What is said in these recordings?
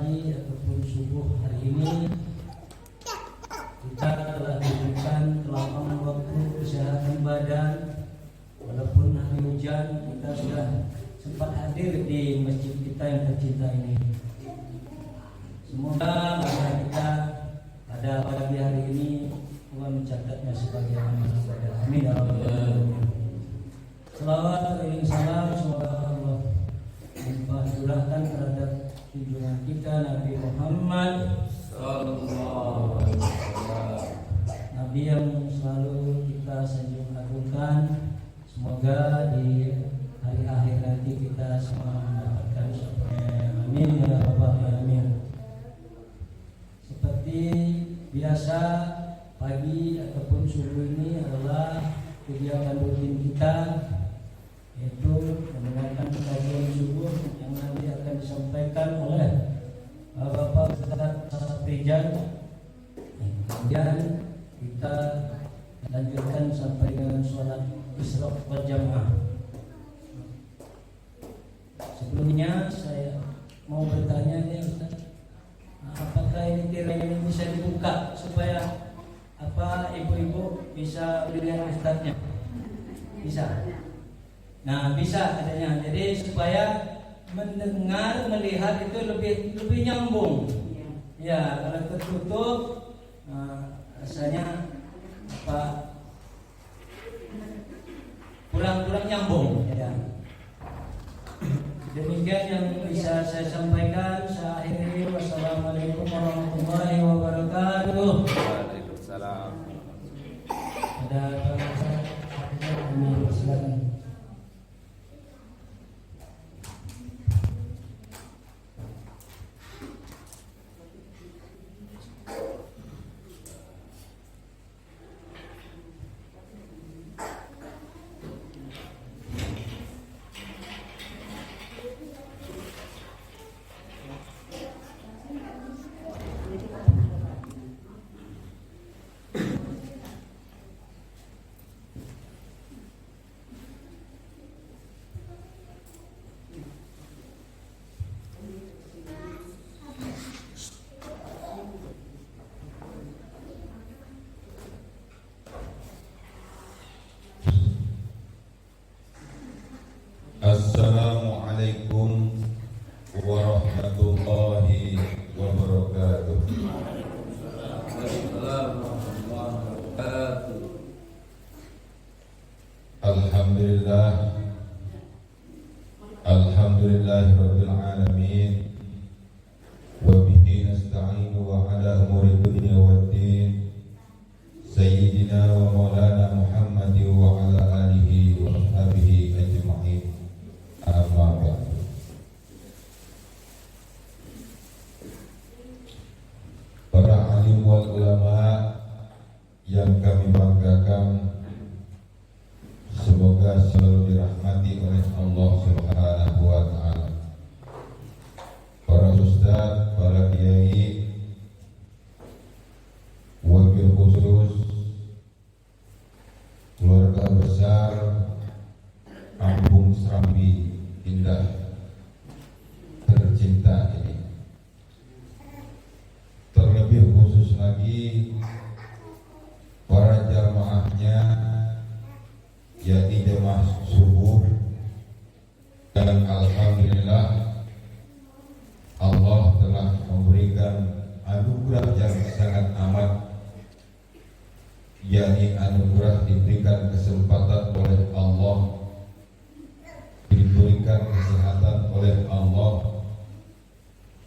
pagi ataupun subuh hari ini kita telah diberikan kelapang waktu, kesehatan badan. Walaupun hari hujan, kita sudah sempat hadir di masjid kita yang tercinta ini. Semoga usaha kita pada pagi hari ini Tuhan mencatatnya sebagai amal ibadah. Amin ya rabbal alamin. Selawat dan salam semoga Allah mempercurahkan terhadap junjungan kita Nabi Muhammad sallallahu alaihi wasallam, Nabi yang selalu kita sanjung agungkan. Semoga di hari akhir nanti kita semua mendapatkan surga. Amin ya rabbal alamin. Seperti biasa, pagi ataupun subuh ini adalah kegiatan rutin kita, yaitu mendengarkan kajian subuh yang nanti akan disampaikan oleh Bapak Ustaz Rizal. Kemudian kita lanjutkan sampai dengan sholat Isra berjamaah. Sebelumnya saya mau bertanya nih Ustaz, apakah ini tirai ini bisa dibuka supaya ibu-ibu bisa melihat Ustaznya? Bisa. Nah, bisa katanya. Jadi supaya mendengar, melihat itu lebih nyambung. Ya, kalau tertutup rasanya kurang nyambung ya. Demikian yang bisa saya sampaikan. Saya akhiri. Wassalamualaikum warahmatullahi wabarakatuh. Waalaikumsalam. Ada silakan. Assalamualaikum warahmatullahi wabarakatuh. Alhamdulillah, alhamdulillahirabbil alamin. Wa bihi nasta'inu wa ala umuri dunya waddin. Sayyidina wa maulana Muhammadin wa ala alihi wa sahbihi ajma'in. Amma ba'du. Para alim wal ulama yang kami banggakan, semoga selalu dirahmati oleh Allah Subhanahu wa ta'ala. Para ustaz, para kiai, wabil khusus keluarga besar Kampung Serambi Indah tercinta ini. Terlebih khusus lagi para jamaahnya, yakni jamaah subuh, dan alhamdulillah Allah telah memberikan anugerah yang sangat amat, yakni anugerah diberikan kesempatan oleh Allah, diberikan kesehatan oleh Allah,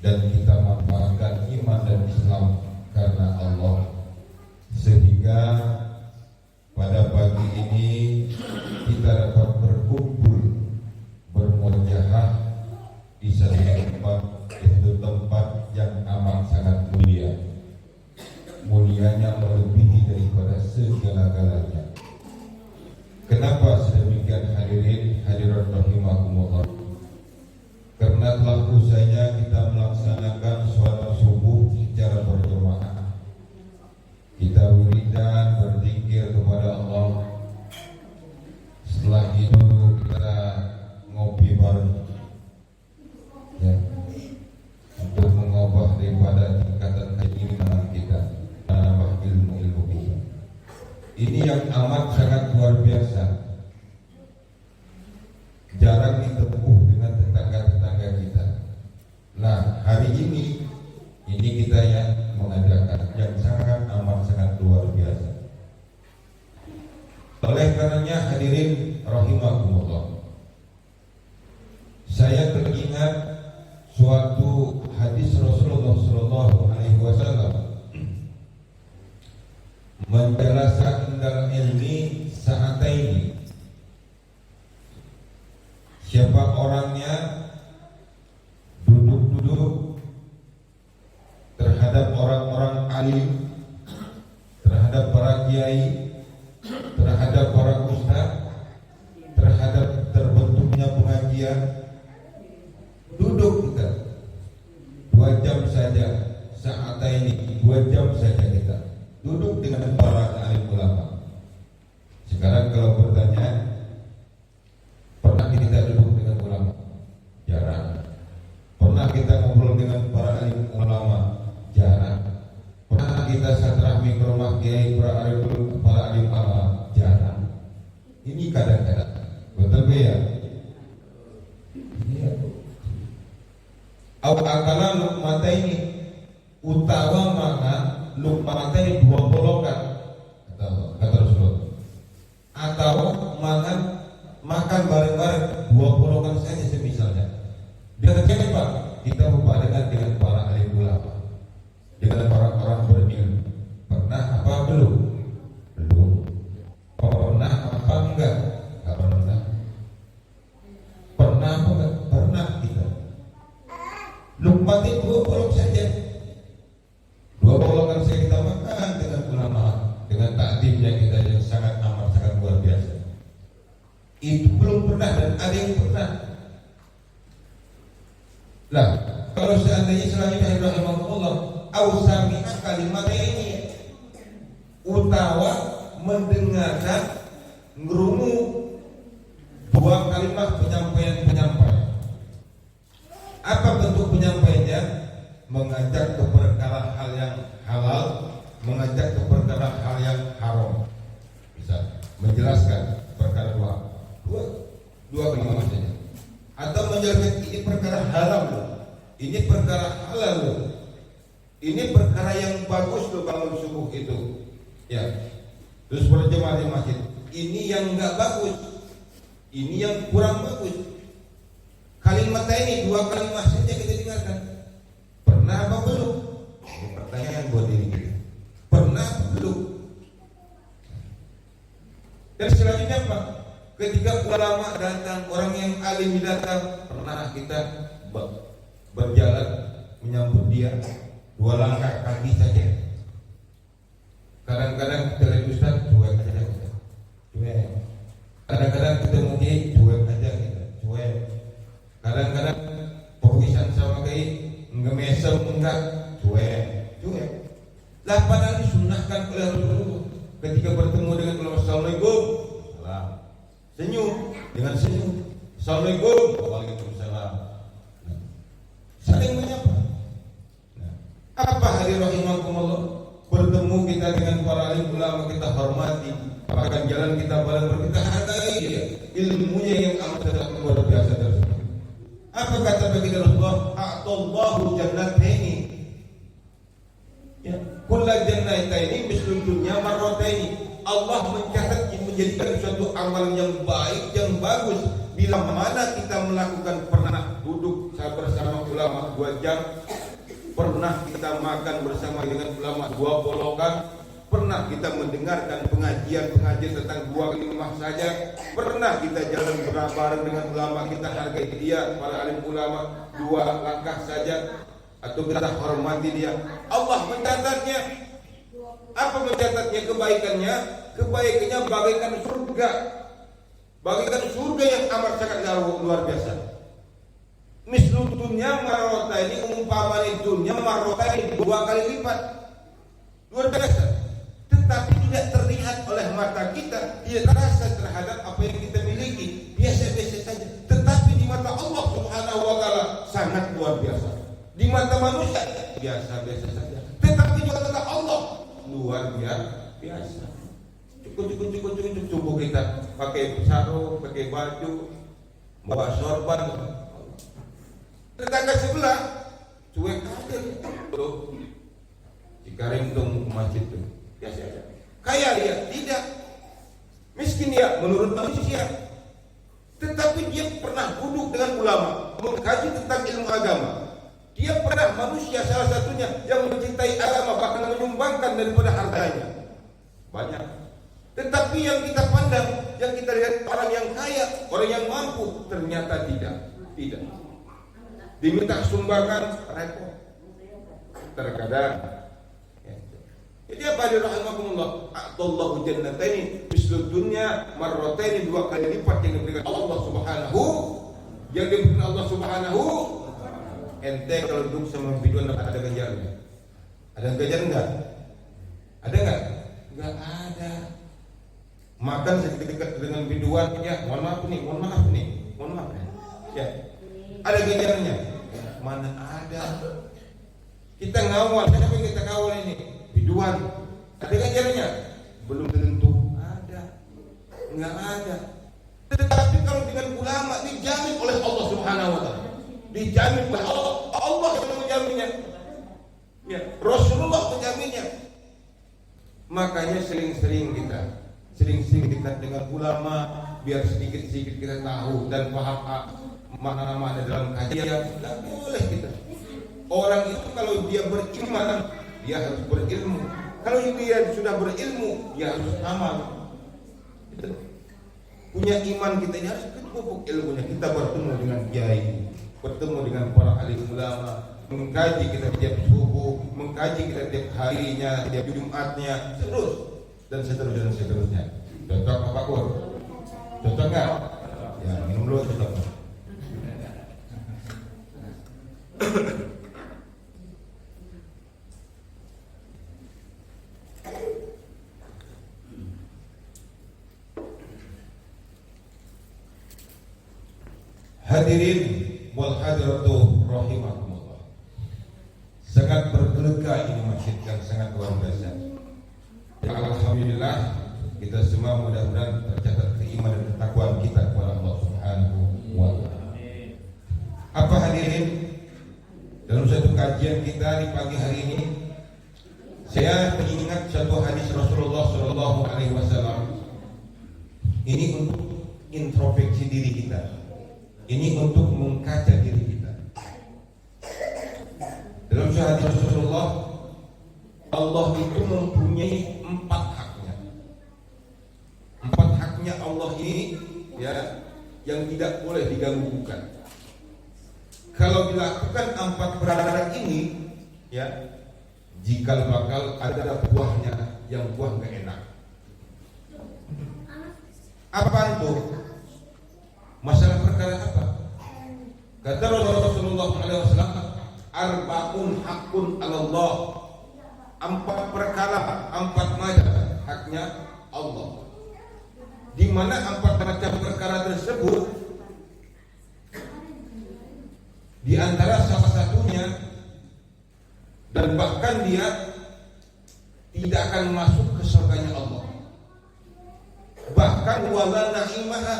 dan kita manfaatkan iman dan Islam karena Allah, sehingga pada pagi ini kita dapat berkumpul, bermuajahah di satu tempat, yaitu tempat yang amat sangat mulia. Mulianya melebihi daripada segala-galanya. Kenapa sedemikian hadirin hadirat rahimakumullah? Karena telah usainya kita melaksanakan sholat subuh Ini yang amat sangat luar biasa, jarang ditempuh dengan tetangga-tetangga kita. Nah, hari ini kita yang mengadakan yang sangat amat sangat luar biasa. Oleh karenanya hadirin rahimakumullah, saya teringat suatu hadis Rasulullah sallallahu alaihi wasallam, man jalasa indal ilmi sa'ataini. Siapa orangnya duduk-duduk terhadap orang-orang alim, terhadap para kiai, terhadap para ustaz, terhadap terbentuknya pengajian, duduk kita 2 jam saja, saat ini 2 jam saja kita duduk dengan para alim ulama. Sekarang kalau bertanya, pernah kita duduk dengan ulama? Jarang. Pernah kita ngobrol dengan para alim ulama? Jarang. Pernah kita silaturahmi ke rumah kiai para alim ulama? Jarang. Ini kadang-kadang. Betul ya? Iya. Au akala lukmata ini utawa mana lukmata ini 2 bolokan kata Rasulullah, atau makan bareng-bareng 2 bolokan saja semisalnya. Dengan siapa? Kita berpadangan dengan para alim ulama, dengan orang-orang berilmu. Pernah apa belum? Belum. Pernah apa enggak? Enggak pernah. Pernah apa enggak? Pernah kita. Lukmati 2 bolok saja. 2 bolokan saja kita makan dengan ulama, dengan takdimnya kita yang sangat amat sangat luar biasa. Itu belum pernah dan ada yang pernah. Lah, kalau seandainya selanjutnya rahimahullah ausami'a kalimat ini utawa mendengarkan ngerungu 2 kalimat penyampaian. Apa bentuk penyampaiannya? Mengajak ke perkara hal yang halal, mengajak ke perkara hal yang haram. Bisa menjelaskan perkara dua kalimat saja. Atau menjelaskan ini perkara halal loh, ini perkara halal loh, ini perkara yang bagus loh bangun subuh itu. Ya. Terus berjemaah di masjid, ini yang enggak bagus, ini yang kurang bagus. Kalimat ini 2 kalimat saja kita dengarkan. Pernah apa belum? Ini pertanyaan buat diri kita. Pernah apa belum? Dan selanjutnya apa? Ketika ulama datang, orang yang alim datang, pernah kita berjalan menyambut dia 2 langkah kaki saja. Kadang-kadang kita lihat ustaz, cuek aja kita. Cuek. Kadang-kadang kita mungkin cuek aja kita. Cuek. Kadang-kadang perwisan sama kayak ngemesem enggak, cuek. Lah padahal disunnahkan oleh Rasulullah ketika bertemu dengan ulama, assalamualaikum, salam, senyum dengan senyum, assalamualaikum, waalaikumsalam, saling menyapa. Nah, apa hari rahimakumullah, bertemu kita dengan para alim ulama, kita hormati, bahkan jalan kita bareng, kita hargai dia, ilmunya yang amat sangat luar biasa tersebut. Apa kata baginda Rasulullah? A'tallahu jannataini. Ya, kullu jannataini mislul dunya marrataini. Allah mencatat menjadikan suatu amal yang baik, yang bagus bila mana kita melakukan, pernah duduk bersama ulama 2 jam, pernah kita makan bersama dengan ulama 2 bolokan, pernah kita mendengarkan pengajian tentang 2 kalimat saja, pernah kita jalan bareng dengan ulama, kita hargai dia, para alim ulama 2 langkah saja, atau kita hormati dia. Allah mencatatnya. Apa mencatatnya? Kebaikannya bagaikan surga. Bagaikan surga yang amat sangat luar biasa. Mislu dunya marrota ini, umpamanya dunya marrota ini 2 kali lipat. Luar biasa. Tetapi tidak terlihat oleh mata kita, dia rasa terhadap apa yang kita miliki biasa-biasa saja. Tetapi di mata Allah Subhanahu wa taala sangat luar biasa. Di mata manusia biasa-biasa saja. Tetapi di mata Allah luar biasa. cukup tubuh kita pakai sarung, pakai baju, bawa sorban. Tetangga sebelah cuek aja tuh. Cikaring tuh masjid tuh biasa aja. Kaya dia tidak, miskin dia menurut manusia. Tetapi dia pernah duduk dengan ulama, mengkaji tentang ilmu agama. Dia pernah manusia salah satunya yang mencintai agama, bahkan menyumbangkan daripada hartanya. Banyak. Tetapi yang kita pandang, yang kita lihat orang yang kaya, orang yang mampu, ternyata tidak. Diminta sumbangan, repot. Terkadang. Jadi apa dia rahimakumullah? A'tallahu jannataini mislud dunya marrataini, 2 kali lipat yang diberikan Allah Subhanahu. Ente kalau duduk sama biduan ada ganjarannya? Ada ganjaran enggak? Ada enggak? Enggak ada. Makan sedekat dengan biduan, ya mohon maaf nih. Ya. Ada ganjarannya? Mana ada? Kita ngawal, siapa yang kita kawal ini? Biduan. Ada ganjarannya? Belum tentu ada. Enggak ada. Tetapi kalau dengan ulama dijamin oleh Allah Subhanahu wa taala. Dijamin oleh Allah yang menjaminnya. Ya, Rasulullah menjaminnya. Makanya sering-sering kita dengan ulama biar sedikit-sedikit kita tahu dan paham mana-mana dalam kajian. Tidak boleh kita. Orang itu kalau dia beriman, dia harus berilmu. Kalau dia sudah berilmu, dia harus amal. Punya iman kita ini harus pupuk ilmunya. Kita bertemu dengan kiai, bertemu dengan para alim ulama, mengkaji kita tiap subuh, mengkaji kita tiap harinya, tiap Jumatnya, terus dan seterusnya. Cocok apa Kur? Cocok nggak? Ya minum dulu cocok. Hadirin wal hadiratu rahimakumullah. Sangat bergelega ini masjid yang sangat luar biasa. Alhamdulillah kita semua mudah-mudahan tercatat keimanan dan ketakwaan kita kepada Allah Subhanahu wa taala. Apa hadirin? Dalam satu kajian kita di pagi hari ini, saya mengingat satu hadis Rasulullah sallallahu alaihi wasallam. Ini untuk introspeksi diri kita. Ini untuk mengkaca diri kita. Dalam hadis Rasulullah, Allah itu mempunyai 4 haknya. 4 haknya Allah ini, ya, yang tidak boleh diganggu gugat. Kalau dilakukan 4 perkara ini, ya, jika bakal ada buahnya yang buah gak enak. Apa itu? Masalah perkara apa? Kata Rasulullah SAW, arba'un hakun Allah. 4 perkara, 4 macam haknya Allah. Di mana 4 macam perkara tersebut, di antara salah satunya, dan bahkan dia tidak akan masuk ke surganya Allah. Bahkan wala na'imaha,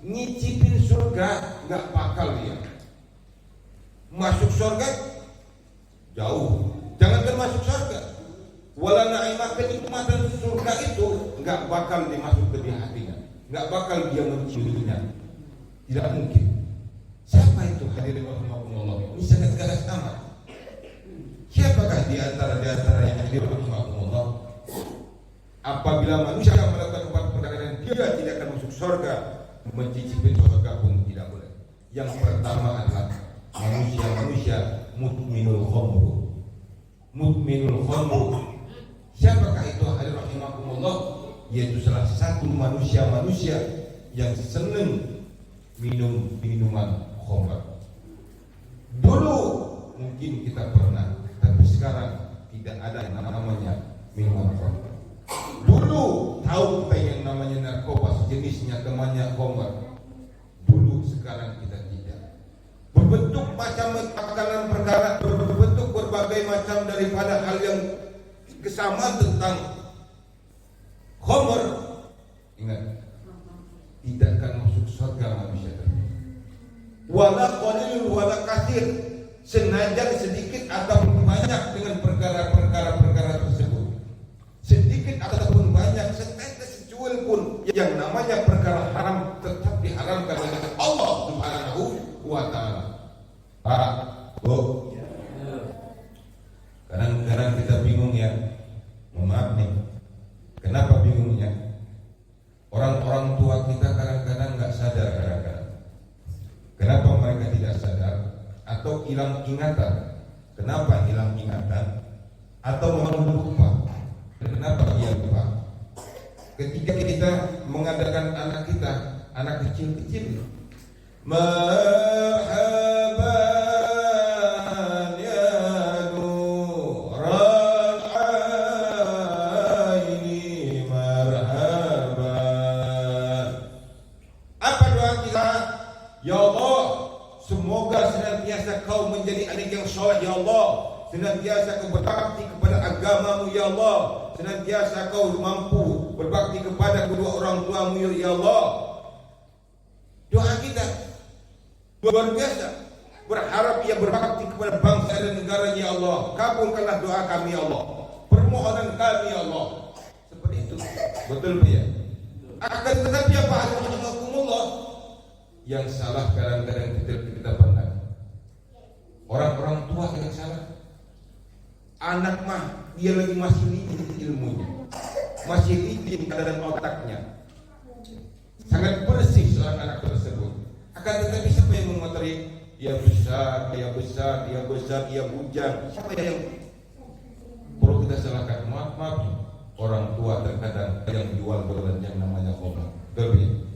ngicipin surga nggak bakal dia. Masuk surga jauh, jangankan masuk surga, wala na'imah, kenikmatan surga itu nggak bakal dimasuk ke di hatinya, nggak bakal dia menciuminya, tidak mungkin. Siapa itu hadirin rahimakumullah? Ini sangat ganas amat. Siapakah di antara yang hadir rahimakumullah? Apabila manusia yang melakukan 4 perkara dan dia tidak akan masuk surga, mencicipi surga pun tidak boleh. Yang pertama adalah manusia mutminul khamru. Mutminul khamru. Siapakah itu hadirin rahimakumullah? Yaitu salah satu manusia yang senang minum minuman khamr. Dulu mungkin kita pernah, tapi sekarang tidak ada yang namanya minuman khamr. Dulu tahu kita yang namanya narkoba, sejenisnya temannya khamr. Dulu, sekarang kita tidak. Berbentuk macam makanan perkara, berbentuk berbagai macam daripada hal yang kesamaan tentang khamr, ingat, tidak akan masuk surga manusia tersebut. Wala qalil wala katsir, senajan sedikit ataupun banyak dengan perkara tersebut. Sedikit ataupun banyak, setetes secuil pun yang namanya perkara haram tetap diharamkan oleh Allah Subhanahu wa taala. Pak, Bu, kadang-kadang kita bingung ya. Maaf nih, kenapa bingungnya? Orang-orang tua kita kadang-kadang nggak sadar kadang-kadang. Kenapa mereka tidak sadar? Atau hilang ingatan? Kenapa hilang ingatan? Atau malah lupa? Kenapa dia lupa? Ketika kita mengadakan anak kita, anak kecil-kecil, marhaban ya nural aini marhaban. Apa doa kita? Ya Allah, semoga senantiasa kau menjadi anak yang soleh ya Allah, senantiasa kau berbakti kepada agamamu ya Allah, senantiasa kau mampu berbakti kepada kedua orang tuamu ya Allah. Doa kita luar biasa, berharap ia berbakti kepada bangsa dan negara ya Allah. Kabulkanlah doa kami ya Allah, permohonan kami ya Allah. Seperti itu, betul ya? Akan tetapi apa hasilnya? Yang salah kadang-kadang kita pandang orang-orang tua yang salah. Anak mah dia lagi masih licin ilmunya, masih licin keadaan otaknya, sangat bersih seorang anak tersebut. Akan tetapi siapa yang mengotori? Dia besar, dia bujang. Siapa yang perlu kita salahkan? Maaf, orang tua terkadang yang jual yang namanya khamr. Lebih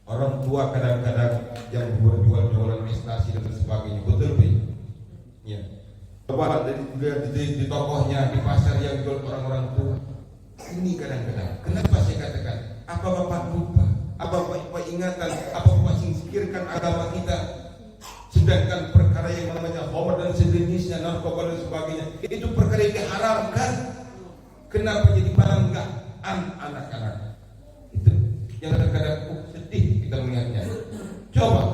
orang tua kadang-kadang yang jualan prestasi dan sebagainya, betul bi? Ya. Coba di tokohnya, di pasar yang jual orang-orang tua. Ini kadang-kadang. Kenapa saya katakan? Apa bapak lupa? Apa bapak ingatan? Apa bapak singkirkan agama kita? Sedangkan perkara yang namanya khamr dan sejenisnya, narkoba dan sebagainya, itu perkara yang diharamkan. Kenapa jadi banggaan anak-anak? Itu yang kadang-kadang sedih kita melihatnya. Coba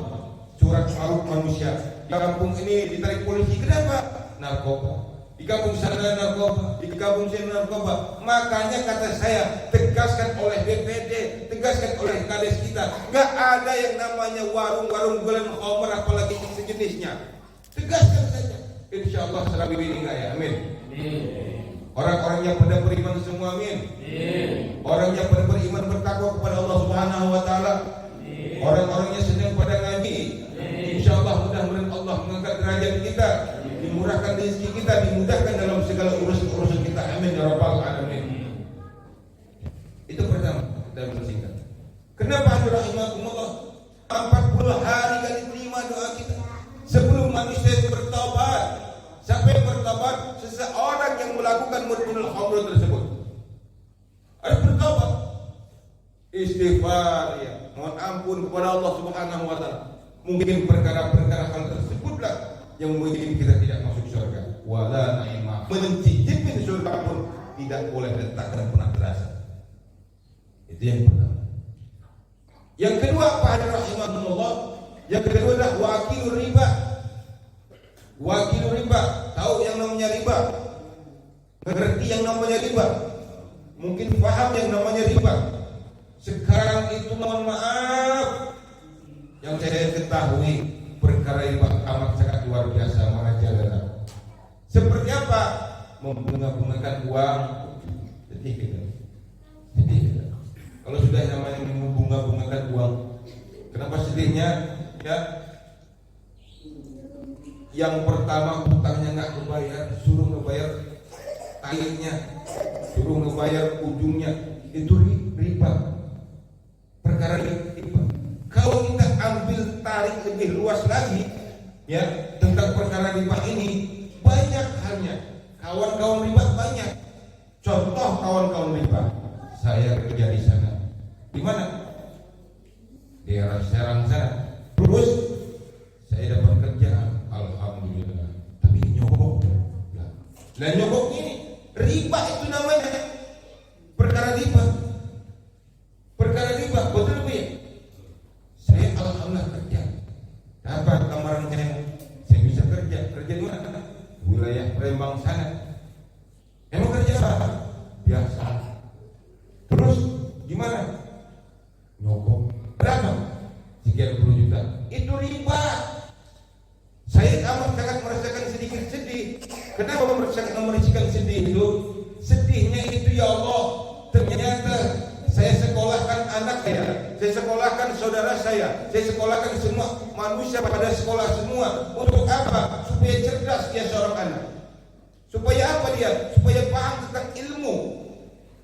surat Al manusia di kampung ini ditarik polisi, kenapa? Narkoba. Di kampung sana narkoba, di kampung sini narkoba. Makanya kata saya, tegaskan oleh BPD, tegaskan oleh kades kita, nggak ada yang namanya warung-warung jualan khamr apalagi sejenisnya. Tegaskan saja. Insya Allah selalu ini enggak ya, amin. Orang-orang yang pada beriman semua, amin. Orang yang pada beriman bertakwa kepada Allah Subhanahu wa taala. Orang-orang yang sedang pada ngaji, insyaallah mudah-mudahan Allah mengangkat derajat kita, dimurahkan rezeki kita, dimudahkan dalam segala urusan kita, amin ya rabbal alamin. Itu pertama, dan bersingkat. Kenapa rahimakumullah 40 hari kali terima doa kita sebelum manusia bertobat. Siapa yang bertobat? Seseorang yang melakukan mudminul khamr tersebut harus bertobat, istighfar ya, mohon ampun kepada Allah Subhanahu wa taala. Mungkin perkara-perkara hal tersebutlah yang membuat kita tidak masuk surga. Wala naimah, mencicipi surga pun tidak boleh letak dan pernah terasa. Itu yang pertama. Yang kedua, Pak rahimahullah, yang kedua adalah wakilur riba. Wakil riba, tahu yang namanya riba, ngerti yang namanya riba, mungkin paham yang namanya riba. Sekarang itu mohon maaf, yang saya ketahui perkara riba amat sangat luar biasa merajalela. Seperti apa? Membunga-bungakan uang, sedih. Kalau sudah namanya membunga-bungakan uang, kenapa sedihnya? Ya. Yang pertama hutangnya nggak kebayar, suruh ngebayar taiknya, suruh ngebayar ujungnya, itu riba. Perkara riba. Kalau kita ambil tarik lebih luas lagi, ya tentang perkara riba ini banyak halnya. Kawan-kawan riba banyak. Contoh kawan-kawan riba, saya kerja di sana. Di mana? Di daerah Serang sana. Terus saya dapat kerjaan. Alhamdulillah. Tapi nyogok. Nah nyogok ini riba itu namanya. Perkara riba. wilayah Rembang sana. Emang kerja apa? Biasa. Terus gimana? Nyogok. Berapa? Sekian puluh juta. Itu riba. Saya amat sangat merasakan sedikit sedih. Kenapa merasakan sedih itu? Sedihnya itu ya Allah, ternyata saya sekolahkan anak saya sekolahkan saudara saya sekolahkan semua manusia pada sekolah semua. Untuk apa? Supaya cerdas dia seorang anak. Supaya apa dia? Supaya paham tentang ilmu.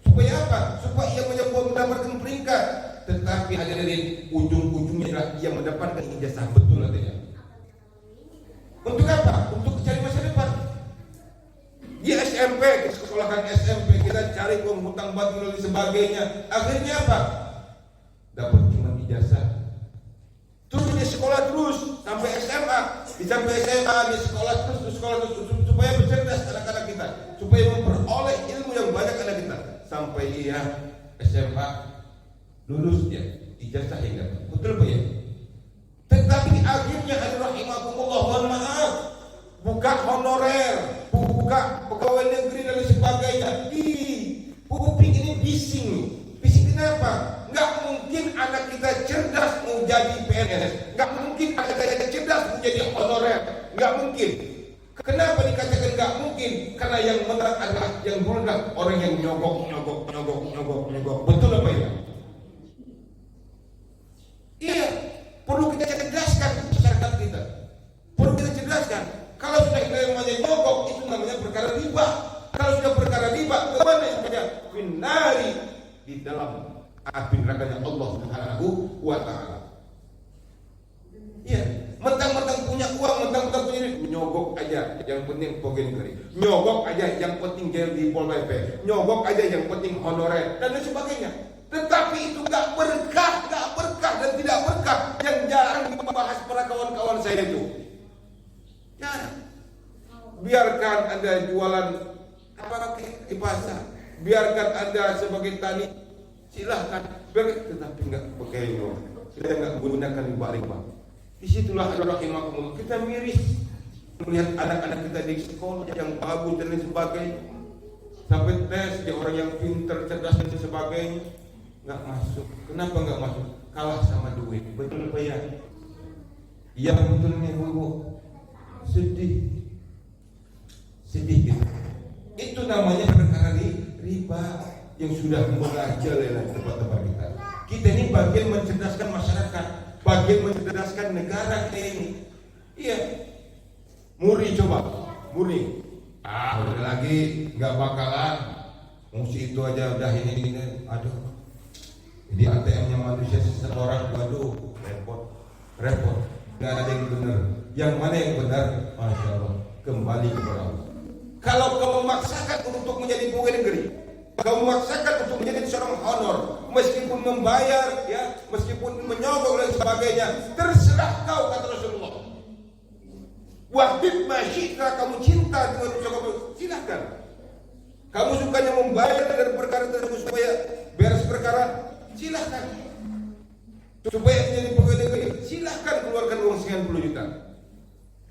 Supaya apa? Supaya ia mendapatkan peringkat. Tetapi hadirin, ujung-ujungnya adalah ia mendapatkan ijazah, betul atau tidak? Untuk apa? Untuk cari masa depan. Di SMP, kita sekolahkan SMP, kita cari penghutang batu dan sebagainya. Akhirnya apa? Dapat cuma ijazah. Terus dia sekolah terus sampai SMA, sampai SMA dia sekolah terus supaya bercerdas anak-anak kita, supaya memperoleh ilmu yang banyak anak kita, sampai ia SMA lulus dia ijazah yang dapat. Betul apa ya? Tetapi akhirnya rahimakumullah, mohon maaf, buka honorer, buka pegawai negeri dan sebagainya. Kuping ini bising. Bising kenapa? Nggak mungkin anak kita cerdas mau jadi PNS. Nggak mungkin anak kita cerdas mau jadi honorer. Nggak mungkin. Kenapa dikatakan nggak mungkin? Karena yang menang adalah yang adalah orang yang nyogok. Betul apa ya? Iya. Perlu kita cerdaskan masyarakat kita. Perlu kita cerdaskan. Kalau sudah kita namanya nyogok, itu namanya perkara riba. Kalau sudah perkara riba, kemana namanya? Finari, di dalam api nerakanya Allah Subhanahu wa Ta'ala. Iya, mentang-mentang punya uang, mentang-mentang punya duit, nyogok aja, yang penting pogen negeri. Nyogok aja, yang penting jail di Pol PP. Nyogok aja, yang penting honorer dan lain sebagainya. Tetapi itu gak berkah dan tidak berkah. Yang jarang dibahas para kawan-kawan saya itu. Ya, biarkan Anda jualan apa di pasar, biarkan Anda sebagai tani, silahkan. Tetapi nggak pakai itu, kita nggak gunakan riba. Disitulah rahimakumullah kita miris melihat anak-anak kita di sekolah yang bagus dan lain sebagainya, sampai tes dia orang yang pintar, cerdas dan sebagainya, nggak masuk. Kenapa nggak masuk? Kalah sama duit. Betul apa ya? Yang betulnya Bu, sedih gitu. Itu namanya perkara riba yang sudah merajalela tempat-tempat kita. Kita ini bagian mencerdaskan masyarakat, bagian mencerdaskan negara kita ini. Iya. Murni coba, murni. Udah lagi nggak bakalan. Musi itu aja udah ini. Aduh. Jadi ATM-nya manusia seseorang, waduh, repot. Nggak ada yang benar. Yang mana yang benar? Masya Allah, kembali kepada Allah. Kalau kamu memaksakan untuk menjadi pegawai negeri, kamu memaksakan untuk menjadi seorang honor, meskipun membayar, ya, meskipun menyogok dan sebagainya, terserah kau, kata Rasulullah. Wahbib masyita, kamu cinta dengan usaha, silahkan. Kamu sukanya membayar dari perkara tersebut supaya beres perkara, silahkan. Supaya menjadi pegawai negeri, silahkan keluarkan uang sekian puluh juta.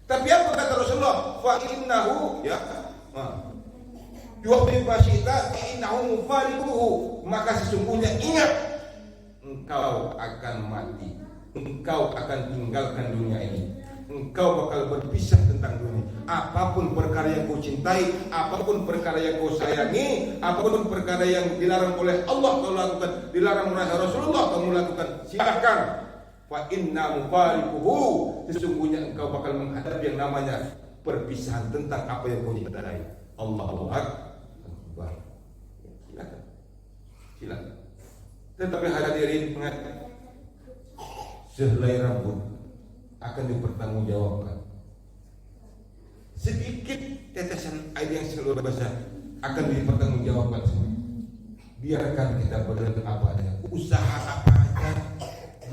Tapi apa kata Rasulullah? Fa innahu, ya, yuhbib masyita, fa innahu mufariquhu. Maka sesungguhnya ingat, engkau akan mati, engkau akan tinggalkan dunia ini, engkau bakal berpisah tentang dunia. Apapun perkara yang kau cintai, apapun perkara yang kau sayangi, apapun perkara yang dilarang oleh Allah kau lakukan, dilarang oleh Rasulullah kamu lakukan, silakan. Fa inna mufariquhu, sesungguhnya engkau bakal menghadapi yang namanya perpisahan tentang apa yang kau cintai. Allahu Akbar. Silakan. Tetapi hadirin ingat, sehelai rambut akan dipertanggungjawabkan. Sedikit tetesan air yang seluruh basah akan dipertanggungjawabkan semua. Biarkan kita berbuat apa adanya, usaha apa aja,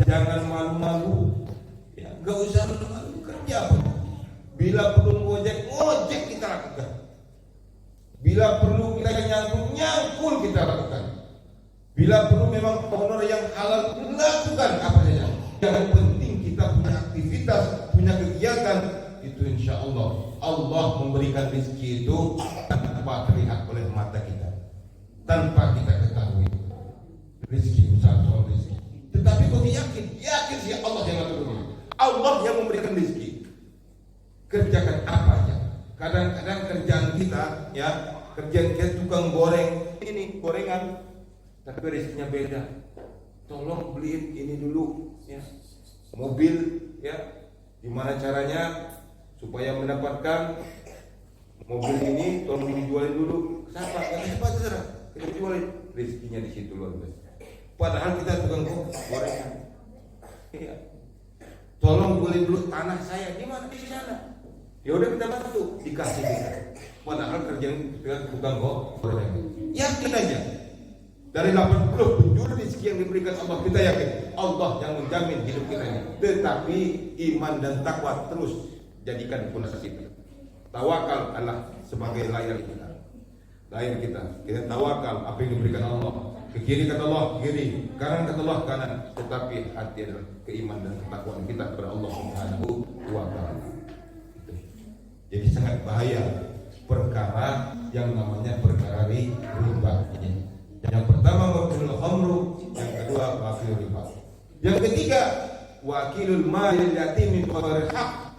jangan malu-malu. Ya, enggak usah malu-malu, kerja pun. Bila perlu ngojek kita lakukan. Bila perlu kita nyangkul kita lakukan. Bila perlu memang honor yang halal, lakukan apa saja. Yang penting kita punya aktivitas, punya kegiatan, itu insya Allah Allah memberikan rezeki itu tanpa terlihat oleh mata kita, tanpa kita ketahui rezeki, misal soal rezeki. Tetapi kau yakin sih Allah yang ngatur, Allah yang memberikan rezeki. Kerjakan apa aja. Kadang-kadang kerjaan kita, ya, kerjaan kita tukang goreng, ini gorengan, tapi rezekinya beda. Tolong beliin ini dulu, ya, mobil, ya, gimana caranya supaya mendapatkan mobil ini, tolong dijualin dulu. Siapa? Siapa terserah. Kita jualin, rezekinya di situ luar biasa. Padahal kita tukang gorengan. Iya. Tolong beli dulu tanah saya, di mana? Di sana. Ya udah kita bantu, dikasih kita. Padahal kerjaan kita tukang gorengan. Yakin aja. Dari 80 penjuru rezeki yang diberikan Allah, kita yakin Allah yang menjamin hidup kita ini. Tetapi iman dan takwa terus jadikan fondasi kita. Tawakal adalah sebagai layar kita. Layar kita. Kita tawakal apa yang diberikan Allah. Ke kiri kata Allah kiri, kanan kata Allah kanan. Tetapi hati adalah keimanan dan ketakwaan kita kepada Allah Subhanahu wa Ta'ala. Jadi sangat bahaya perkara yang namanya perkara riba. Yang pertama wakilul khamru, yang kedua wakilul riba. Yang ketiga wakilul malil yatim min ghairi haq.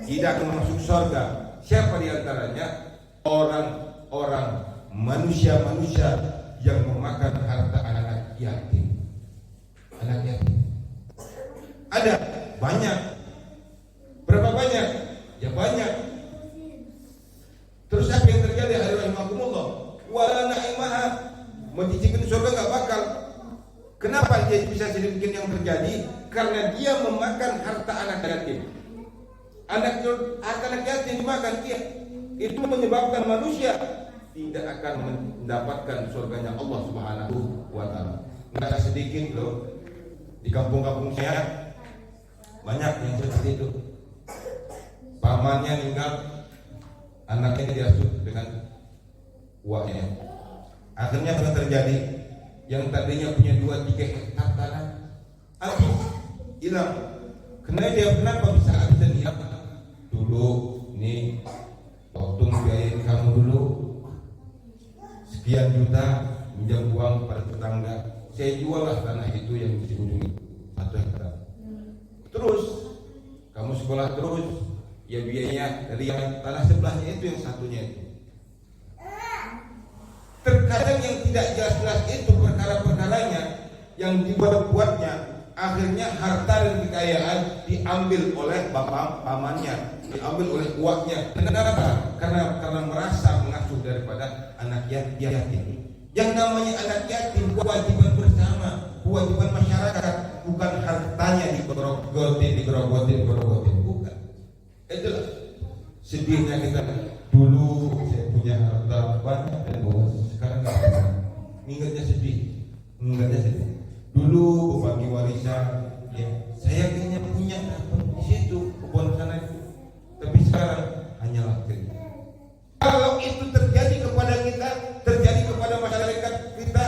Tidak akan masuk surga. Siapa di antaranya? Orang-orang manusia-manusia yang memakan harta anak yatim. Anak yatim. Ada banyak. Berapa banyak? Ya banyak. Terus apa yang terjadi? Rahimakumullah. Wala na'imaha, mencicipi surga enggak bakal. Kenapa dia bisa sedemikian yang terjadi? Karena dia memakan harta anak yatim. Anak yatim dimakan dia. Itu menyebabkan manusia tidak akan mendapatkan surganya Allah Subhanahu wa Ta'ala. Enggak sedikit loh. Di kampung-kampung saya banyak yang seperti itu. Pamannya meninggal, anaknya diasuh dengan uangnya. Akhirnya apa yang terjadi? Yang tadinya punya 2-3 hektar tanah habis, hilang. Kenapa bisa habis dan hilang? Dulu nih waktu biayain kamu dulu sekian juta, minjam uang pada tetangga, saya jual lah tanah itu yang di ujung 1 hektar. Terus kamu sekolah terus, ya biayanya dari yang tanah sebelahnya itu yang satunya itu. Terkadang yang tidak jelas-jelas itu perkara-perkaranya yang dibuat-buatnya, akhirnya harta dan kekayaan diambil oleh pamannya, diambil oleh uaknya. Kenapa? Karena merasa mengasuh daripada anak yatim. Yang namanya anak yatim kewajiban bersama, kewajiban masyarakat, bukan hartanya digerogotin, bukan. Itulah sedihnya kita. Dulu saya punya harta banyak dan bos, sekarang nggak ada. Ingatnya sedih. Dulu bagi warisan, ya saya kayaknya punya di situ kebun sana itu, tapi sekarang hanyalah kerja. Kalau itu terjadi kepada kita, terjadi kepada masyarakat kita,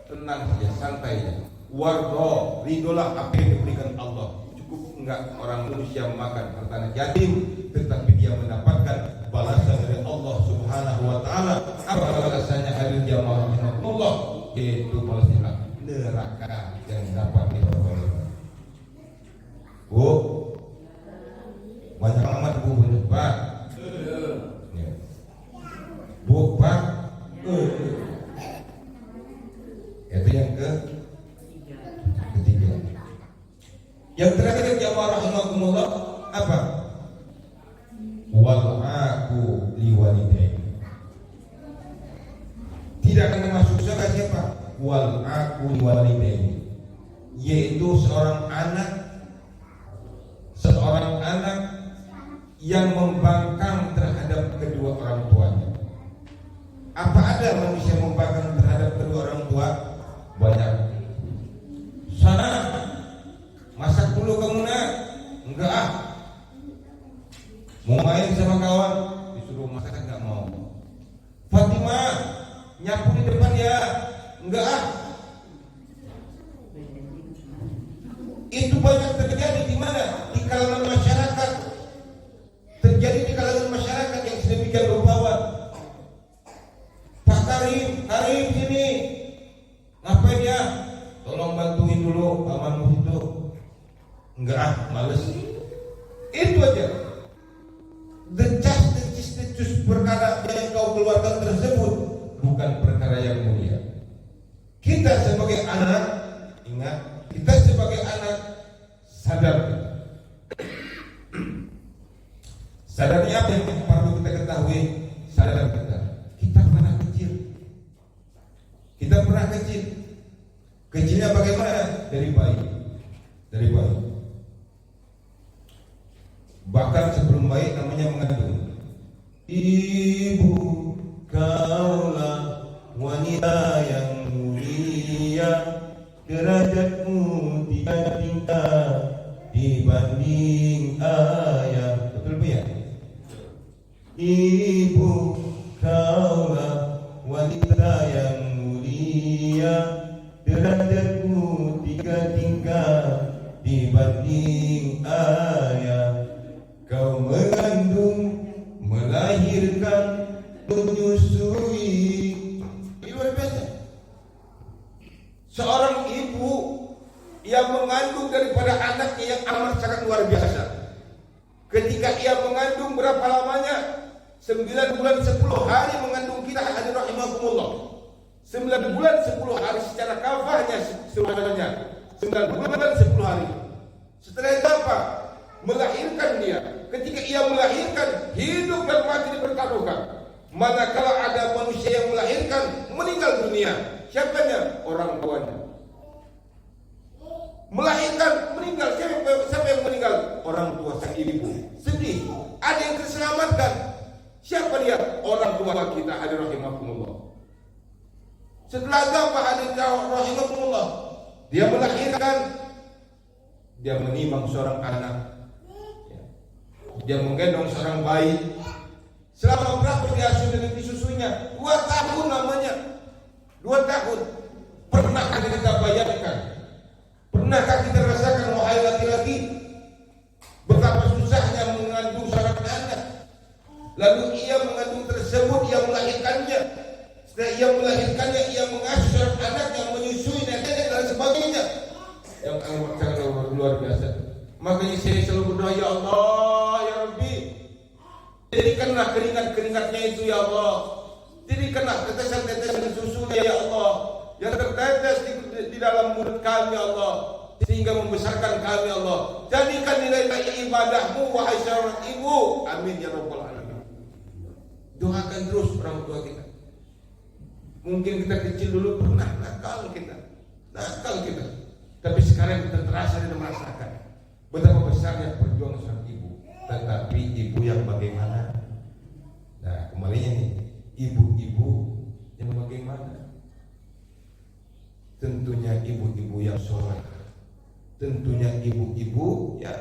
tenang saja, santai saja. Wardo, ridolah apa yang diberikan Allah. Cukup enggak orang manusia makan harta anak yatim, tetapi dia mendapatkan balasan dari Allah Subhanahu wa Ta'ala. Apa balasannya? Hari jamaah Allah, yaitu balasnya neraka yang dapat diperoleh. Bu, banyak amat bu banyak Pak. Bu Pak, itu yang ketiga. Yang terakhir jamaah rahimakumullah apa? Wal aku liwalidain. Tidak akan masuk surga siapa? Wal aku liwalidain, yaitu seorang anak yang membangkang terhadap kedua orang tuanya. Apa ada manusia membangkang terhadap kedua orang tua? Banyak. Sana masak dulu kamu nak. Enggak ah. Mau main sama kawan, disuruh masak enggak mau. Fatimah, nyapu di depan ya. Enggak ah. Itu banyak terjadi di mana? Di kalangan masyarakat. Terjadi enggak males. Itu aja. Decus perkara yang kau keluarkan tersebut bukan perkara yang mulia. Kita sebagai anak, ingat, kita sebagai anak sadar. Sadarnya apa yang perlu kita ketahui? Sadar kita pernah kecil. Kita pernah kecil. Kecilnya bagaimana? Dari bayi. Bahkan sebelum bayi namanya mengandung. Ibu, kaulah wanita yang mulia, derajatmu tiga tingkat dibanding ayah. Betul ya? Ibu, kaulah wanita yang mulia, derajatmu tiga tingkat dibanding ayah. Kau mengandung, melahirkan, menyusui. Ini luar biasa. Seorang ibu yang mengandung daripada anaknya yang amat sangat luar biasa. Ketika ia mengandung berapa lamanya? 9 bulan 10 hari mengandung kita, hadirin rahimakumullah. 9 bulan 10 hari secara kafahnya sebenarnya 9 bulan 10 hari. Setelah itu apa? Melahirkan dia. Ketika ia melahirkan, hidup dan mati dipertaruhkan. Manakala ada manusia yang melahirkan, meninggal dunia, siapanya? Orang tuanya. Melahirkan, meninggal, siapa yang meninggal? Orang tua sang ibu. Sedih. Ada yang terselamatkan. Siapa dia? Orang tua kita, hadirin rahimakumullah. Setelah itu apa, hadirin rahimakumullah? Dia melahirkan, dia menimang seorang anak, dia menggendong seorang bayi. Selama berapa dia asuh dan disusuinya? 2 tahun namanya. 2 tahun. Pernahkah kita bayangkan? Pernahkah kita rasakan, wahai laki-laki, betapa susahnya mengandung seorang anak? Lalu ia mengandung tersebut, ia melahirkannya. Setelah ia melahirkannya, ia mengasuh seorang anaknya, menyusui neneknya dan sebagainya. Yang sangat luar biasa. Makanya saya selalu berdoa, ya Allah, ya Rabbi, jadikanlah keringat-keringatnya itu, ya Allah. Jadikanlah tetesan-tetesan susunya, ya Allah, yang tertetes di dalam mulut kami, ya Allah, sehingga membesarkan kami, ya Allah. Jadikan nilai ibadahmu, wahai seorang ibu. Amin ya Rabbal Alamin. Doakan terus orang tua kita. Mungkin kita kecil dulu pernah nakal kita. Tapi sekarang kita terasa dan merasakan betapa besarnya perjuangan seorang ibu. Tetapi ibu yang bagaimana? Nah, kembalinya nih, ibu-ibu yang bagaimana? Tentunya ibu-ibu yang soleh. Tentunya ibu-ibu ya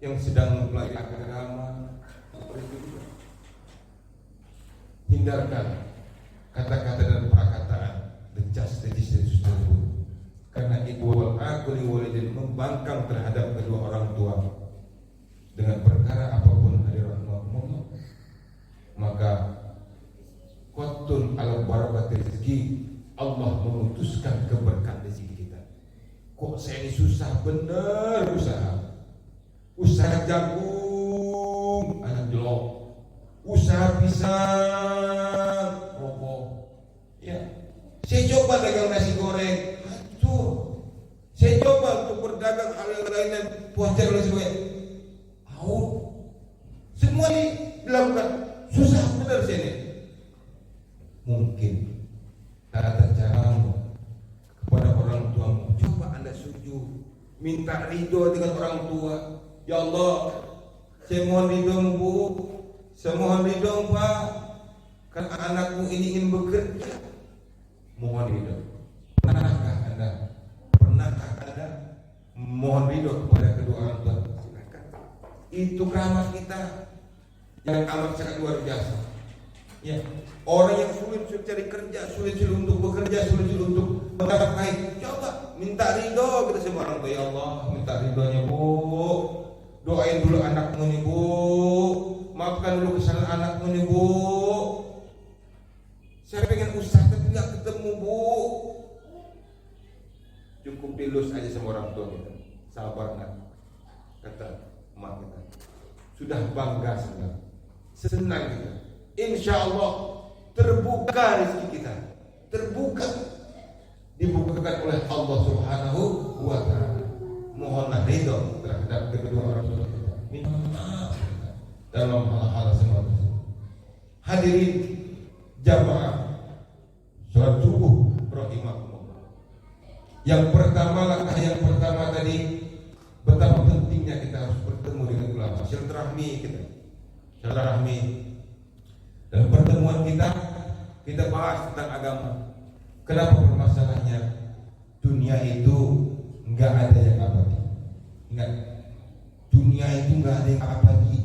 yang sedang belajar agama. Hindarkan kata-kata dan perkataan decas-decis tersebut. Karena ibu wal akuli walidin membangkang terhadap kedua orang tua dengan perkara apapun, hadirin rahimakumullah, maka qatun ala barakati rezeki, Allah memutuskan keberkahan rezeki kita. Kok saya ini susah bener usaha jagung anak jelok, usaha pisang roboh. Ya, saya coba dagang nasi goreng, saya coba untuk berdagang hal yang lain, puasa dan sebagainya. Semua dilakukan, susah benar saya ini. Mungkin tata caramu kepada orang tuamu, coba Anda sujud, minta ridho dengan orang tua. Ya Allah, saya mohon ridho-Mu, Bu. Saya mohon ridho, Pak. Karena anakmu ini ingin bekerja. Mohon ridho. Pernahkah Anda mohon ridho kepada kedua orang tua? Silakan. Itu keramat kita yang amat sangat luar biasa. Ya, orang yang sulit cari kerja, sulit untuk bekerja, sulit untuk menafkahi, coba minta ridho kita semua orang tua. Ya Allah, minta ridhonya, Bu. Doain dulu anakmu nih, Bu. Maafkan dulu kesalahan anakmu nih, Bu. Saya pengen usaha tapi nggak ketemu, Bu. Cukup dilus aja sama orang tua kita. Sabar nak. kata emak kita. Sudah bangga senang kita. Insya Allah terbuka rezeki kita, terbuka, dibukakan oleh Allah Subhanahu wa Ta'ala. Mohonlah ridho terhadap kedua orang tua kita. Minta maaf dalam hal-hal semua tersebut. Hadirin jamaah sholat subuh rahimakumullah. Yang pertama tadi, betapa pentingnya kita harus bertemu dengan ulama, silaturahmi kita. Silaturahmi. Dalam pertemuan kita bahas tentang agama. Kenapa permasalahannya? Dunia itu enggak ada yang abadi. Ingat, dunia itu enggak ada yang abadi.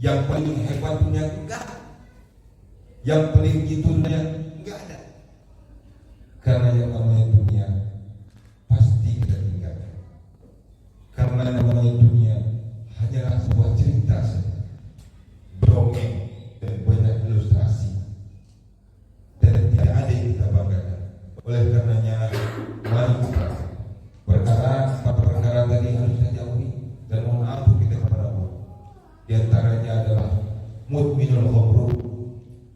Yang paling hebat dunia enggak. Yang paling gitu dunia enggak ada. Karena yang namanya dunia pasti kita tinggalkan. Karena yang namanya dunia hanyalah sebuah cerita saja, dongeng dan banyak ilustrasi, dan tidak ada yang kita banggakan. Oleh karenanya, mari kita perkara tadi harus kita jauhi dan mohon ampun kita kepada Allah. Di antaranya adalah mudminul khamru,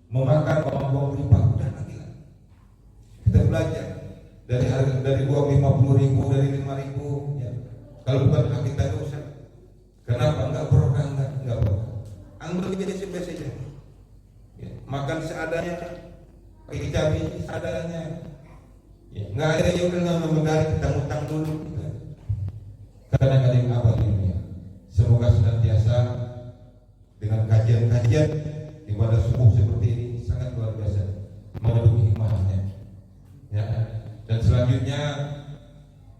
memakan uang riba. Udah lagi lah. Kita belajar dari uang 50.000, dari 5.000 ya. Kalau bukan hak kita dosa. Kenapa? Enggak berkah, enggak berkah. Anggap jadi sebiasa saja. Ya, makan seadanya, pakai cabai seadanya. Ya, enggak ada yang dengan memegang utang dulu. Karena ada yang abadi dunia. Semoga senantiasa dengan kajian-kajian ibadah subuh seperti ini sangat luar biasa, mengandung hikmahnya. Ya. Dan selanjutnya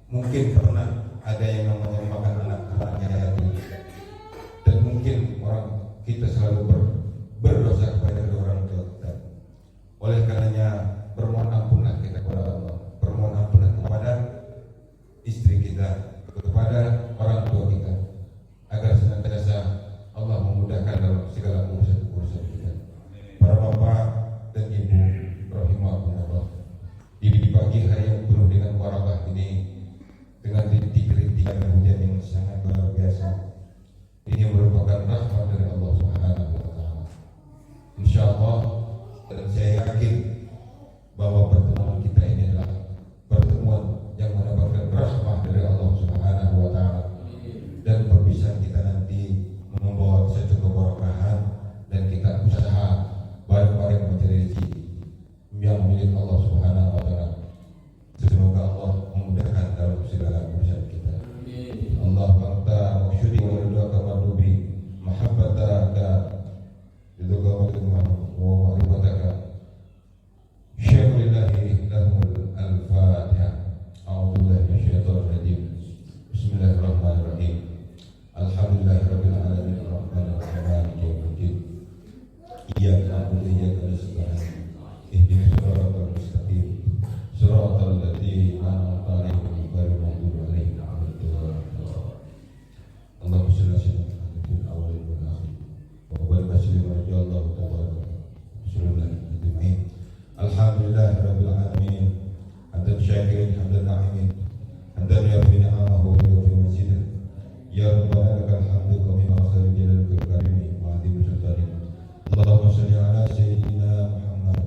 mungkin pernah ada yang namanya makan anaknya yatim, dan mungkin orang kita selalu berdosa kepada kedua orang tua kita. Oleh karenanya bermohon ampunlah kita kepada Allah, bermohon ampunlah kepada istri kita, kepada orang tua kita, agar senantiasa Allah memudahkan dalam segala urusan kita. Para bapak dan ibu rahimahumullah, di pagi hari yang penuh dengan barakah ini, dengan rintik-rintikan hujan yang sangat luar biasa, ini merupakan rahmat dari Allah Subhanahu wa Ta'ala. Insyaallah, dan saya yakin bahwa pertemuan kita ini adalah pertemuan yang mendapatkan rahmat dari Allah Subhanahu wa Ta'ala, dan perpisahan kita nanti membawa satu keberkahan, dan kita usaha bareng-bareng mencari rezeki yang milik Allah Subhanahu wa Ta'ala. Semoga Allah memudahkan dalam segala urusan kita. Allah bangta masyuri wa ridwaka madubi mahabbataka ridwaka wa ma'rifataka syakurillahi lahumul al-fatihah. A'udzubillahi minasyaitonir rajim. Bismillahirrahmanirrahim. Alhamdulillahirabbil alamin arrahmanir rahim maliki yaumiddin. Iyyaka na'budu wa iyyaka nasta'in. Ihdinas siratal mustaqim. Siratal ladzina an'amta 'alaihim ghairil maghdubi 'alaihim waladdallin. Allahumma shalli 'ala sayyidina awwalil wa akhirin wa barik wa sallim tabaraka ajma'in. Alhamdulillahirabbil alamin. Hamdan syakirin hamdan na'imin. Hamdan yarbi ni'amahu wa yuwaffi mazidah. Ya Rabbana lakal hamdu kama asari jalalika karimi wa adhim sultanik. Allahumma shalli 'ala sayyidina Muhammad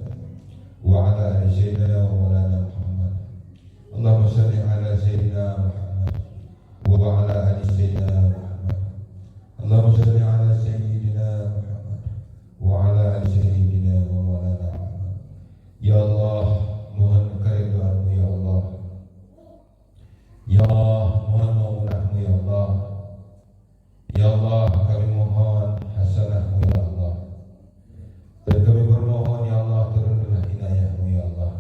wa 'ala ali sayyidina wa maulana Muhammad. Allahumma shalli 'ala sayyidina Muhammad wa 'ala ali sayyidina Muhammad. Allahumma shalli 'ala sayyidina Muhammad wa 'ala ali sayyidina wa maulana Muhammad. Ya Allah, mohon keridhaan-Mu ya Allah. Ya Allah, mohon maghfirah-Mu ya Allah. Ya Allah, kami mohon hasanah-Mu ya Allah. Dan kami bermohon ya Allah, turunkanlah hidayah-Mu ya Allah.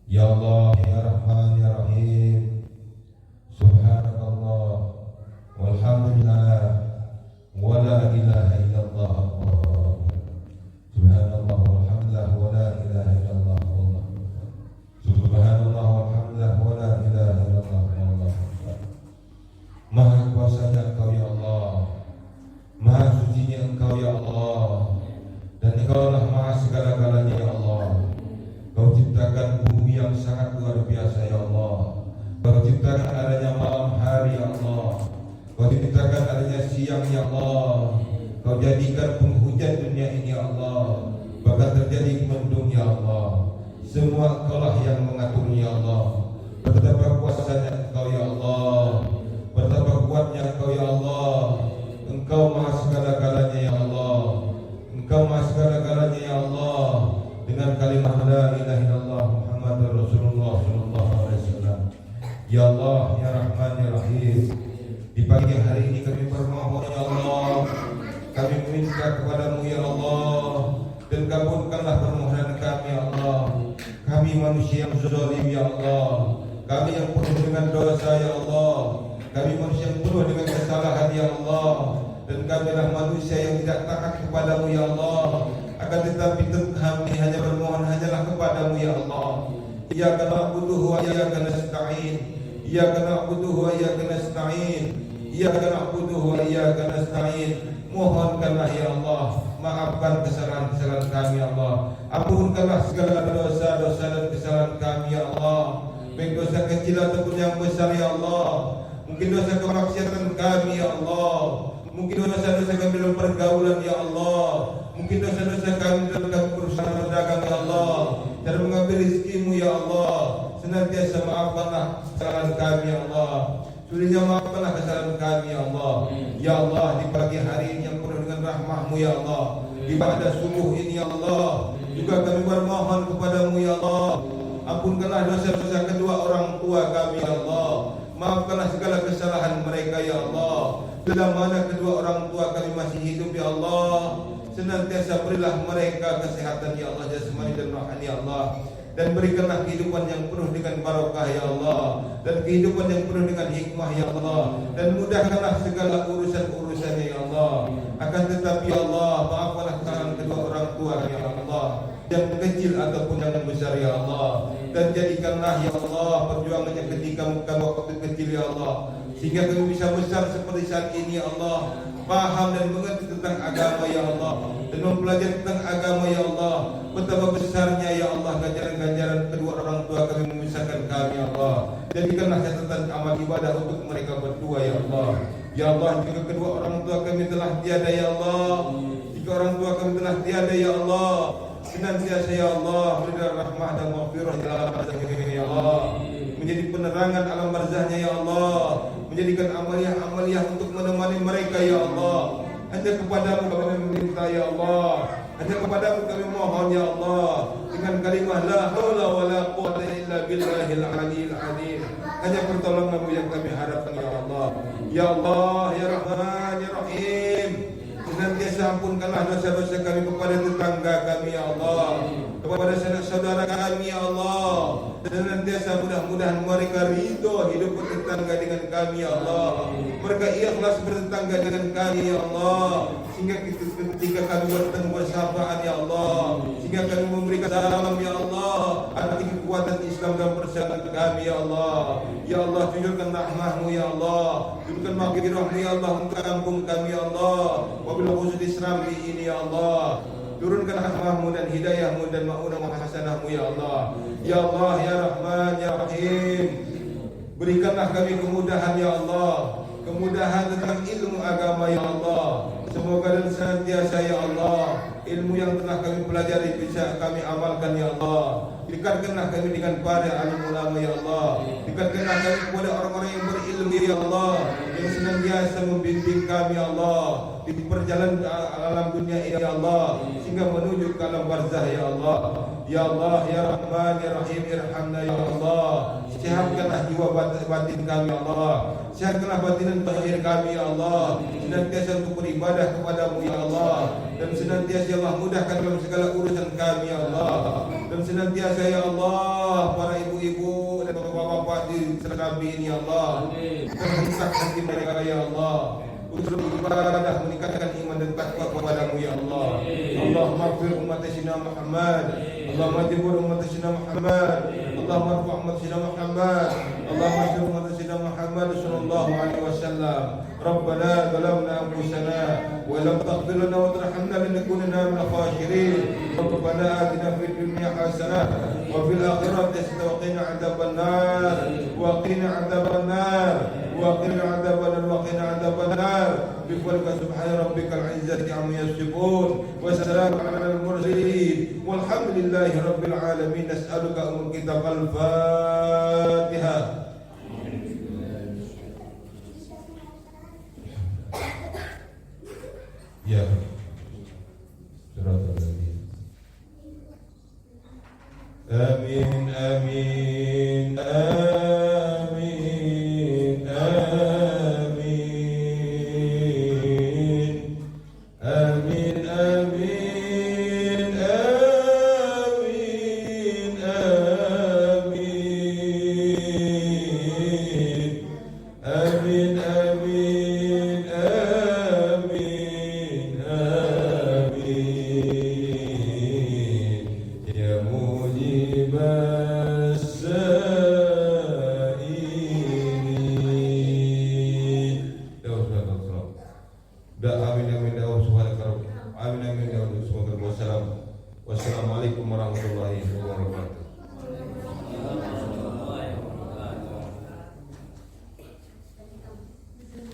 Ya Allah, ya Rahman ya Rahim. Subhanakallah walhamdulillah wa la ilaha illallah. Subhanallah walhamdulillah wa la ilaha illallah. Subhanallah walhamdulillah wa la ilaha illallah. Maha kuasanya Engkau ya Allah, maha sucinya Engkau ya Allah, dan Engkaulah maha segala-galanya ya Allah. Kau ciptakan bumi yang sangat luar biasa ya Allah. Kau ciptakan adanya malam hari ya Allah. hujan dunia ini ya Allah, bahkan terjadi mendung ya Allah. Semua Engkau yang mengaturnya ya Allah. Betapa kuasanya Engkau ya Allah, betapa kuatnya Engkau ya Allah. Engkau maha segala-galanya ya Allah, Engkau maha segala-galanya ya Allah. Dengan kalimat la ilaha illallah Muhammadur Rasulullah sallallahu alaihi wasallam. Ya Allah, ya Rahman, ya Rahim, di pagi hari ini kami bermohon ya Allah, kami meminta kepadamu ya Allah, dan kabulkanlah permohonan kami ya Allah. Kami manusia yang zalim ya Allah, kami yang penuh dengan dosa ya Allah, kami manusia yang penuh dengan kesalahan ya Allah, dan kami adalah manusia yang tidak taat kepadamu ya Allah. Akan tetapi kami hanya bermohon hanyalah kepadamu ya Allah. Iyyaka na'budu wa iyyaka nasta'in, iyyaka na'budu wa iyyaka nasta'in, iyyaka na'budu wa iyyaka nasta'in. Mohonkanlah ya Allah, maafkan kesalahan-kesalahan kami ya Allah. Ampunkanlah segala dosa-dosa dan kesalahan kami ya Allah, baik dosa kecil ataupun yang besar ya Allah. Mungkin dosa kemaksiatan kami ya Allah, mungkin dosa-dosa kami dalam pergaulan ya Allah, mungkin dosa-dosa kami dalam perusahaan berdagang ya Allah, dan mengambil rezekimu ya Allah. Senantiasa maafkanlah kesalahan kami ya Allah, sulitnya maafkanlah kesalahan kami ya Allah. Ya Allah, di pagi hari ini yang penuh dengan rahmah-Mu ya Allah, di pada subuh ini ya Allah, juga kami bermohon kepadamu ya Allah. Ampunkanlah dosa-dosa kedua orang tua kami ya Allah, maafkanlah segala kesalahan mereka ya Allah. Bila mana kedua orang tua kami masih hidup ya Allah, senantiasa berilah mereka kesehatan ya Allah, jasmani dan rohani ya Allah, dan berikanlah kehidupan yang penuh dengan barokah ya Allah, dan kehidupan yang penuh dengan hikmah ya Allah, dan mudahkanlah segala urusan-urusannya ya Allah. Akan tetapi ya Allah, maafkanlah kesalahan kedua orang tua ya Allah, yang kecil ataupun yang besar ya Allah, dan jadikanlah ya Allah perjuangannya ketika kami waktu kecil ya Allah, sehingga kami bisa besar seperti saat ini ya Allah, paham dan mengerti tentang agama ya Allah, dan mempelajari tentang agama ya Allah. Betapa besarnya ya Allah ganjaran-ganjaran kedua orang tua kami membesarkan kami ya Allah. Jadikanlah catatan amal ibadah untuk mereka berdua ya Allah. Ya Allah, jika kedua orang tua kami telah tiada ya Allah, jika orang tua kami telah tiada ya Allah, senantiasa ya Allah berilah rahmah dan maghfirah ya Allah, menjadi penerangan alam barzahnya ya Allah, menjadikan amaliyah untuk menemani mereka ya Allah. Hanya kepadamu kami meminta ya Allah, hanya kepadamu kami mohon ya Allah, dengan kalimah la haula wala quwwata illa billahil aliyil azim. Hanya pertolonganmu yang kami harapkan ya Allah. Ya Allah, ya Rahman, ya Rahim, senantiasa ampunkanlah dosa-dosa kami kepada tetangga kami ya Allah, kepada saudara kami ya Allah, dan senantiasa mudah-mudahan mereka ridho hidup bertetangga dengan kami ya Allah, mereka ikhlas bertetangga dengan kami ya Allah, sehingga ketika kami bertemu bersapaan ya Allah, sehingga kami memberikan salam ya Allah, arti kekuatan Islam dan persatuan kami ya Allah. Ya Allah, tunjukkan rahmah-Mu ya Allah, tunjukkan maghfirah-Mu ya Allah untuk kampung kami ya Allah, wabil khusus Islam ini ya Allah. Turunkan rahmah-Mu dan hidayah-Mu dan ma'unah wa hasanah-Mu ya Allah. Ya Allah, ya Rahman, ya Rahim, berikanlah kami kemudahan ya Allah, kemudahan tentang ilmu agama ya Allah. Semoga dan senantiasa ya Allah ilmu yang telah kami pelajari bisa kami amalkan ya Allah. Dekatkanlah kami dengan para alim ulama ya Allah, dekatkanlah kami kepada orang-orang yang berilmu ya Allah, yang senantiasa membimbing kami ya Allah di perjalanan alam dunia ini ya Allah, sehingga menuju ke alam barzah ya Allah. Ya Allah, ya Rahman, ya Rahim, irhamna ya Allah. Sehatkanlah jiwa batin kami ya Allah, sehatkanlah batin dan zahir kami ya Allah, senantiasa untuk beribadah kepadamu ya Allah, dan senantiasa ya Allah mudahkan dalam segala urusan kami ya Allah, dan senantiasa ya Allah para ibu-ibu dan bapak-bapak di Serabi ini ya Allah, terhentak hati mereka ya Allah untuk beribadah, meningkatkan iman dan takwa kepadamu ya Allah. Allahumma ighfir umat Sayyidina Muhammad, Allahumma jibur umat Sayyidina Muhammad, Allahumma arfa umat Sayyidina Muhammad, Allahumma ighfir umat Sayyidina Muhammad sallallahu alaihi wasallam. Rabbana zalamna anfusana wa lam taghfir lana wa tarhamna lanakunanna minal khasirin. ربنا آتنا في الدنيا حسنة وفي الآخرة حسنة وقنا عذاب النار وقنا عذاب النار وقنا عذاب النار وقنا عذاب النار بفضلك سبحان ربك العزة عما يصفون وسلام على المرسلين والحمد لله رب العالمين. نسألك أم الكتاب الفاتحة. Ya, amin amin amin amin amin amin amin amin amin amin amin amin ya mujib as-sa'ilin. Da amin amin ya subhanahu amin amin ya wassalamualaikum warahmatullahi wabarakatuh.